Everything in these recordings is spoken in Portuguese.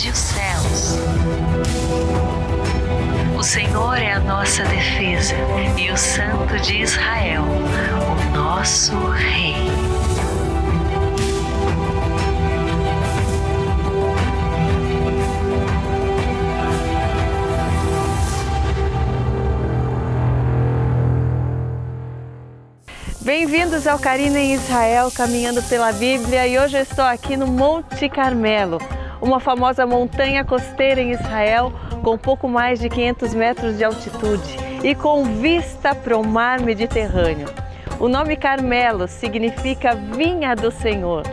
e os céus. O Senhor é a nossa defesa e o Santo de Israel, o nosso Rei. Bem-vindos ao Karina em Israel, caminhando pela Bíblia, e hoje eu estou aqui no Monte Carmelo, uma famosa montanha costeira em Israel com pouco mais de 500 metros de altitude e com vista para o mar Mediterrâneo. O nome Carmelo significa vinha do Senhor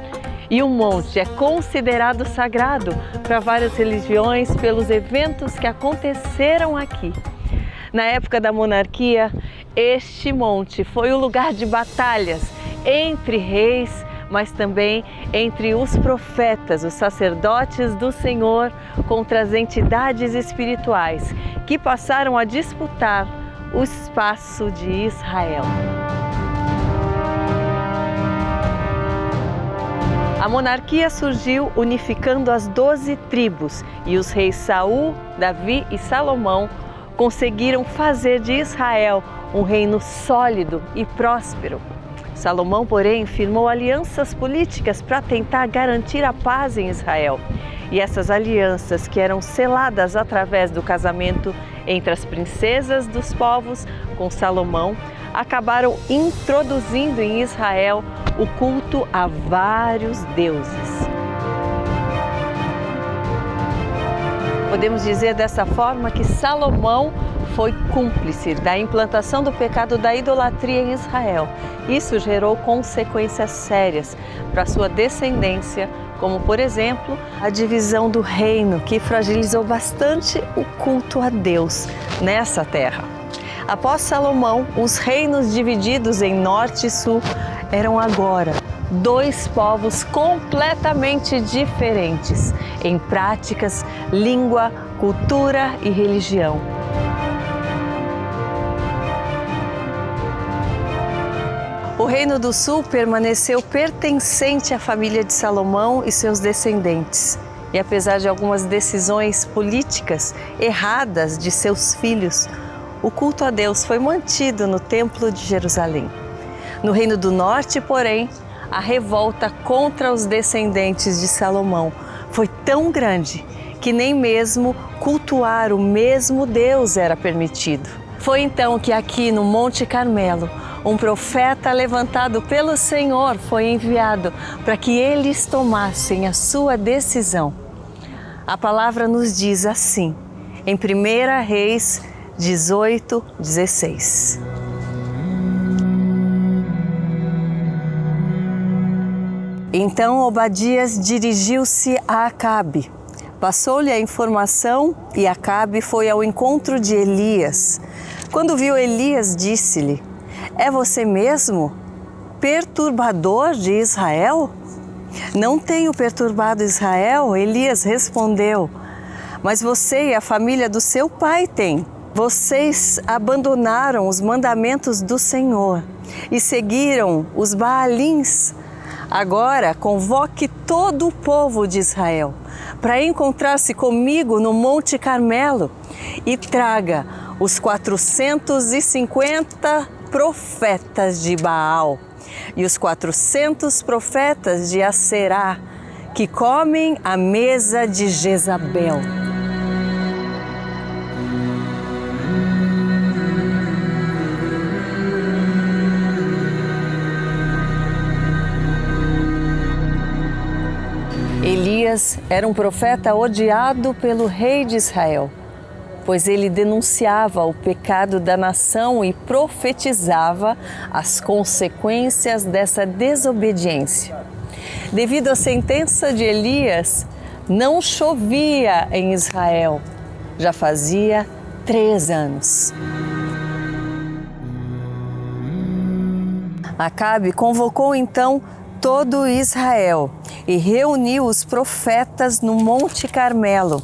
e o monte é considerado sagrado para várias religiões pelos eventos que aconteceram aqui. Na época da monarquia, este monte foi o lugar de batalhas entre reis, mas também entre os profetas, os sacerdotes do Senhor, contra as entidades espirituais que passaram a disputar o espaço de Israel. A monarquia surgiu unificando as 12 tribos e os reis Saul, Davi e Salomão conseguiram fazer de Israel um reino sólido e próspero. Salomão, porém, firmou alianças políticas para tentar garantir a paz em Israel. E essas alianças, que eram seladas através do casamento entre as princesas dos povos com Salomão, acabaram introduzindo em Israel o culto a vários deuses. Podemos dizer dessa forma que Salomão foi cúmplice da implantação do pecado da idolatria em Israel. Isso gerou consequências sérias para sua descendência, como, por exemplo, a divisão do reino, que fragilizou bastante o culto a Deus nessa terra. Após Salomão, os reinos divididos em norte e sul eram agora dois povos completamente diferentes em práticas, língua, cultura e religião. O Reino do Sul permaneceu pertencente à família de Salomão e seus descendentes. E apesar de algumas decisões políticas erradas de seus filhos, o culto a Deus foi mantido no Templo de Jerusalém. No Reino do Norte, porém, a revolta contra os descendentes de Salomão foi tão grande que nem mesmo cultuar o mesmo Deus era permitido. Foi então que aqui no Monte Carmelo, um profeta levantado pelo Senhor foi enviado para que eles tomassem a sua decisão. A palavra nos diz assim, em 1 Reis 18:16. Então Obadias dirigiu-se a Acabe. Passou-lhe a informação e Acabe foi ao encontro de Elias. Quando viu Elias, disse-lhe: "É você mesmo, perturbador de Israel?" "Não tenho perturbado Israel", Elias respondeu, "mas você e a família do seu pai têm. Vocês abandonaram os mandamentos do Senhor e seguiram os Baalins. Agora convoque todo o povo de Israel para encontrar-se comigo no Monte Carmelo e traga os 450 profetas de Baal e os 400 profetas de Aserá, que comem à mesa de Jezabel." Elias era um profeta odiado pelo rei de Israel, pois ele denunciava o pecado da nação e profetizava as consequências dessa desobediência. Devido à sentença de Elias, não chovia em Israel. Já fazia 3 anos. Acabe convocou então todo Israel e reuniu os profetas no Monte Carmelo.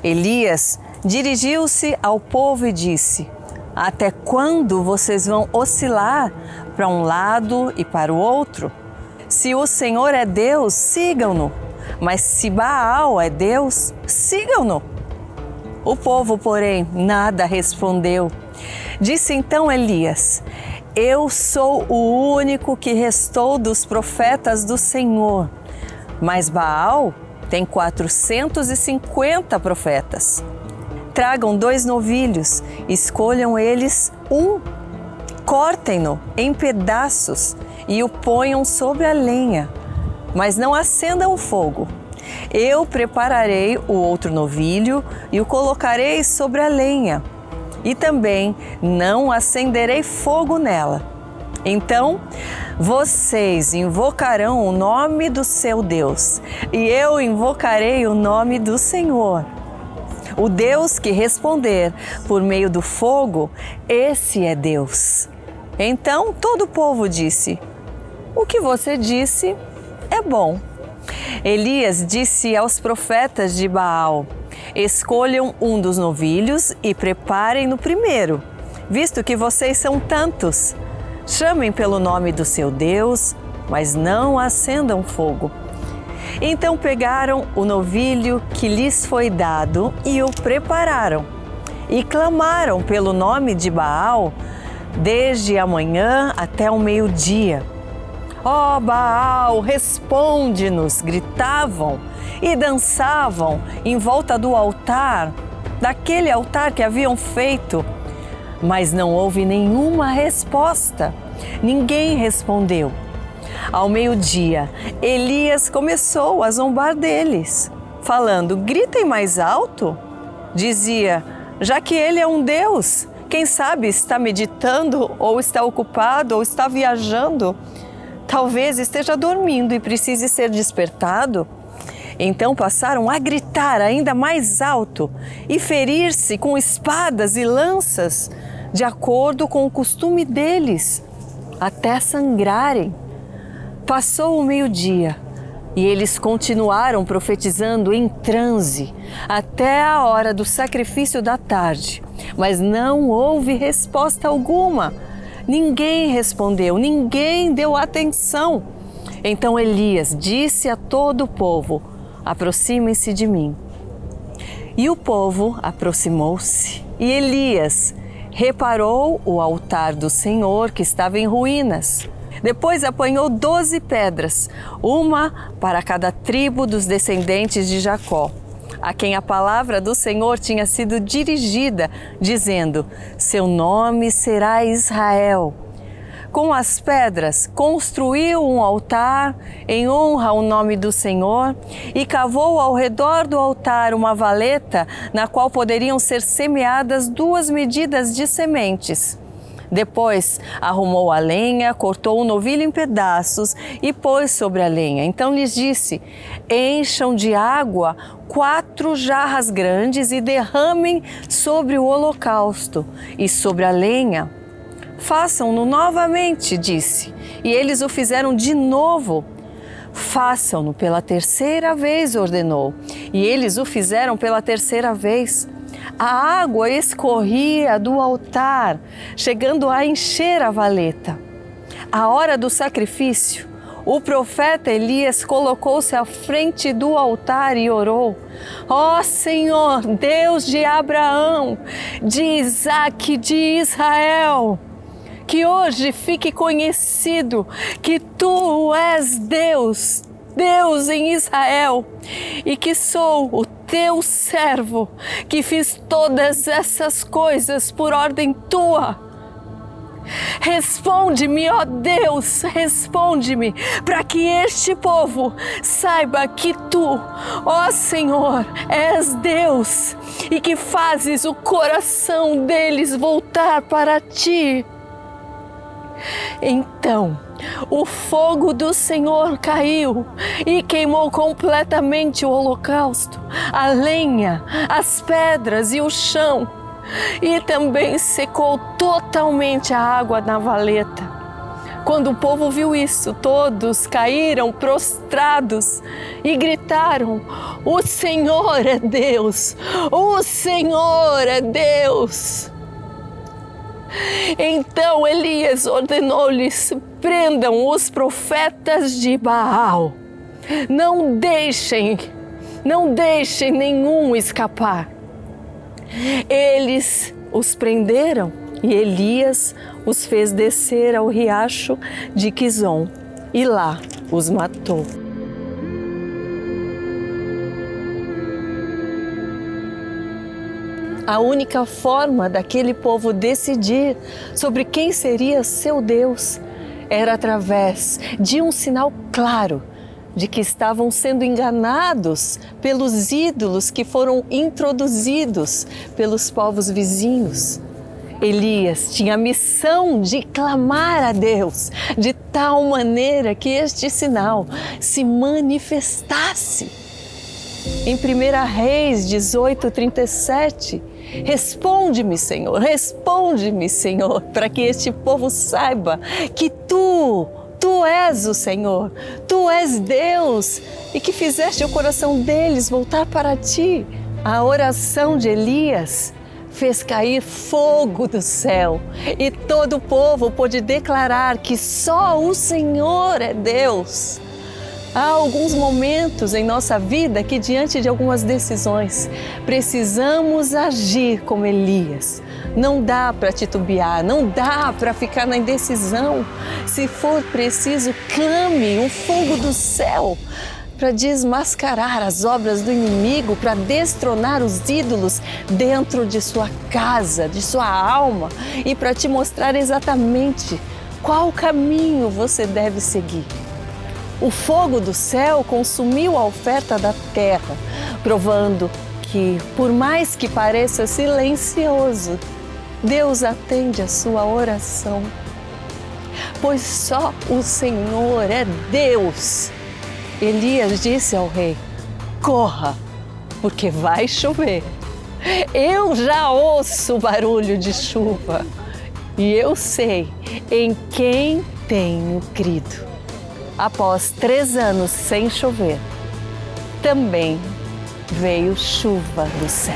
Elias dirigiu-se ao povo e disse: "Até quando vocês vão oscilar para um lado e para o outro? Se o Senhor é Deus, sigam-no. Mas se Baal é Deus, sigam-no. O povo, porém, nada respondeu. Disse então Elias: eu sou o único que restou dos profetas do Senhor, mas Baal tem 450 profetas. Tragam 2 novilhos, escolham eles um, cortem-no em pedaços e o ponham sobre a lenha, mas não acendam o fogo. Eu prepararei o outro novilho e o colocarei sobre a lenha, e também não acenderei fogo nela. Então, vocês invocarão o nome do seu Deus, e eu invocarei o nome do Senhor. O Deus que responder por meio do fogo, esse é Deus. Então todo o povo disse: o que você disse é bom. Elias disse aos profetas de Baal: escolham um dos novilhos e preparem-no primeiro, visto que vocês são tantos. Chamem pelo nome do seu Deus, mas não acendam fogo. Então pegaram o novilho que lhes foi dado e o prepararam, e clamaram pelo nome de Baal desde a manhã até o meio-dia. Ó Baal, responde-nos! Gritavam e dançavam em volta do altar, daquele altar que haviam feito. Mas não houve nenhuma resposta. Ninguém respondeu. Ao meio-dia, Elias começou a zombar deles, falando: gritem mais alto. Dizia: já que ele é um Deus, quem sabe está meditando, ou está ocupado, ou está viajando. Talvez esteja dormindo e precise ser despertado. Então passaram a gritar ainda mais alto e ferir-se com espadas e lanças, de acordo com o costume deles, até sangrarem. Passou o meio-dia e eles continuaram profetizando em transe até a hora do sacrifício da tarde, mas não houve resposta alguma. Ninguém respondeu, ninguém deu atenção. Então Elias disse a todo o povo: aproximem-se de mim. E o povo aproximou-se, e Elias reparou o altar do Senhor que estava em ruínas. Depois apanhou 12 pedras, uma para cada tribo dos descendentes de Jacó, a quem a palavra do Senhor tinha sido dirigida, dizendo: seu nome será Israel. Com as pedras, construiu um altar em honra ao nome do Senhor e cavou ao redor do altar uma valeta na qual poderiam ser semeadas 2 medidas de sementes. Depois arrumou a lenha, cortou o novilho em pedaços e pôs sobre a lenha. Então lhes disse: encham de água 4 jarras grandes e derramem sobre o holocausto e sobre a lenha. Façam-no novamente, disse. E eles o fizeram de novo. Façam-no pela 3ª vez, ordenou. E eles o fizeram pela 3ª vez. A água escorria do altar, chegando a encher a valeta. À hora do sacrifício, o profeta Elias colocou-se à frente do altar e orou: ó Senhor, Deus de Abraão, de Isaque, de Israel, que hoje fique conhecido que Tu és Deus, Deus em Israel, e que sou o Teu servo, que fiz todas essas coisas por ordem Tua. Responde-me, ó Deus, responde-me, para que este povo saiba que Tu, ó Senhor, és Deus e que fazes o coração deles voltar para Ti. Então o fogo do Senhor caiu e queimou completamente o holocausto, a lenha, as pedras e o chão, e também secou totalmente a água na valeta. Quando o povo viu isso, todos caíram prostrados e gritaram: o Senhor é Deus! O Senhor é Deus! Então Elias ordenou-lhes: prendam os profetas de Baal. Não deixem nenhum escapar. Eles os prenderam e Elias os fez descer ao riacho de Quizon e lá os matou. A única forma daquele povo decidir sobre quem seria seu Deus era através de um sinal claro de que estavam sendo enganados pelos ídolos que foram introduzidos pelos povos vizinhos. Elias tinha a missão de clamar a Deus de tal maneira que este sinal se manifestasse. Em 1 Reis 18:37, responde-me, Senhor, para que este povo saiba que Tu és o Senhor, Tu és Deus e que fizeste o coração deles voltar para Ti. A oração de Elias fez cair fogo do céu e todo o povo pôde declarar que só o Senhor é Deus. Há alguns momentos em nossa vida que, diante de algumas decisões, precisamos agir como Elias. Não dá para titubear, não dá para ficar na indecisão. Se for preciso, clame o fogo do céu para desmascarar as obras do inimigo, para destronar os ídolos dentro de sua casa, de sua alma e para te mostrar exatamente qual caminho você deve seguir. O fogo do céu consumiu a oferta da terra, provando que, por mais que pareça silencioso, Deus atende a sua oração. Pois só o Senhor é Deus. Elias disse ao rei: corra, porque vai chover. Eu já ouço o barulho de chuva e eu sei em quem tenho crido. Após 3 anos sem chover, também veio chuva do céu.